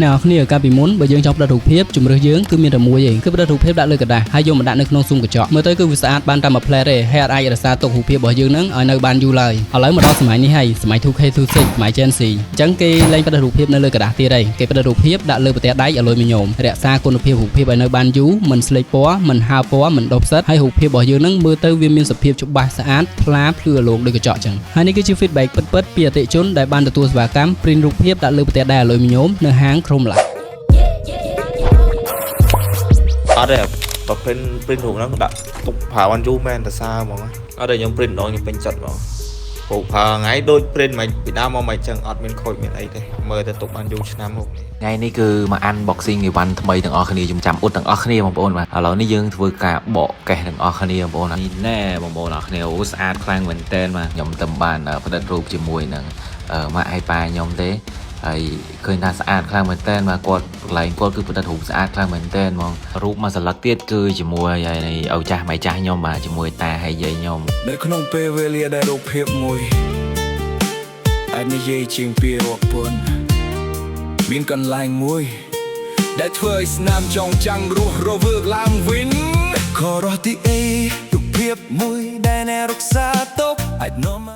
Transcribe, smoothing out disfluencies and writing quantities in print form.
អ្នកគ្នាកាលពីមុនបើយើងចង់ផ្ដិតរូបភាពជំរឿសយើងគឺមានតែមួយឯងគឺផ្ដិតរូបភាពដាក់លើกระดาษហើយយកមកដាក់នៅក្នុងស៊ុមកញ្ចក់មើលទៅគឺវាស្អាតបានតែមួយផ្លែតទេហើយអាចរក្សាទុករូបភាពរបស់យើងនឹងឲ្យនៅបានយូរឡើយឥឡូវមកដល់សម័យនេះហើយសម័យ 2K26 សម័យ Gen Z អញ្ចឹងគេលែងផ្ដិតរូបភាពនៅលើกระดาษទៀតហើយគេផ្ដិតរូបភាពដាក់លើប្រទេសដៃឲ្យលុយមញោមរក្សាគុណភាពរូបភាពឲ្យនៅបានយូរមិនស្លេកពណ៌មិនហើរពណ៌មិនដុបផ្សិតហើយរូបភាពរបស់យើងនឹងមើលទៅវាមានសភាពច្បាស់ស្អាតថ្លាភ្លឺរលោងដូចកញ្ចក់អញ្ចឹងហើយនេះគឺជា feedback ពិតៗពីអតិថិជនដែលបានទទួលសេវាកម្ម print រូបភាពដាក់លើប្រទេសដៃឲ្យលុយមញោមនៅហាង Chrome Lab អត់ទេបើ print រូបហ្នឹងដាក់ទុកប្រើបានយូរមែនតែសារហ្មងអត់ទេខ្ញុំ print ម្ដងខ្ញុំពេញចិត្តហ្មងព្រោះប្រើថ្ងៃដូច print មិនពីដើមមកមិនចឹងអត់មានខូចមានអីទេមើលទៅទុកបានយូរឆ្នាំមកថ្ងៃនេះគឺមក unboxing អីវ៉ាន់ថ្មីទាំងអស់គ្នាខ្ញុំចាំអ៊ុតទាំងអស់គ្នាបងប្អូនបាទឥឡូវនេះយើងធ្វើការបកកេះទាំងអស់គ្នាបងប្អូននេះណែបងប្អូនអរគ្នាអូស្អាតខ្លាំងមែនតើបាទខ្ញុំទៅបានផ្ដិតរូបជាមួយនឹងម៉ាក់ឲ្យប៉ាខ្ញុំទេហើយឃើញថាស្អាតខ្លាំងមែនតើបាទគាត់កន្លែងគាត់គឺផ្ដិតរូបស្អាតខ្លាំងមែនតើហ្មងរូបមួយសន្លឹកទៀតគឺជាមួយឪចាស់ម៉ែចាស់ខ្ញុំបាទជាមួយតាហើយយាយខ្ញុំនៅក្នុងពេលវេលាដែលរូបភាពមួយអាចនិយាយជាងពីរាប់ពាន់មានកន្លែងមួយដែលធ្វើឲ្យស្នាមចងចាំងរស់រវើកឡើងវិញខរស់ទីអេរូបភាពមួយដែលអ្នករក្សាទុកអាចនាំ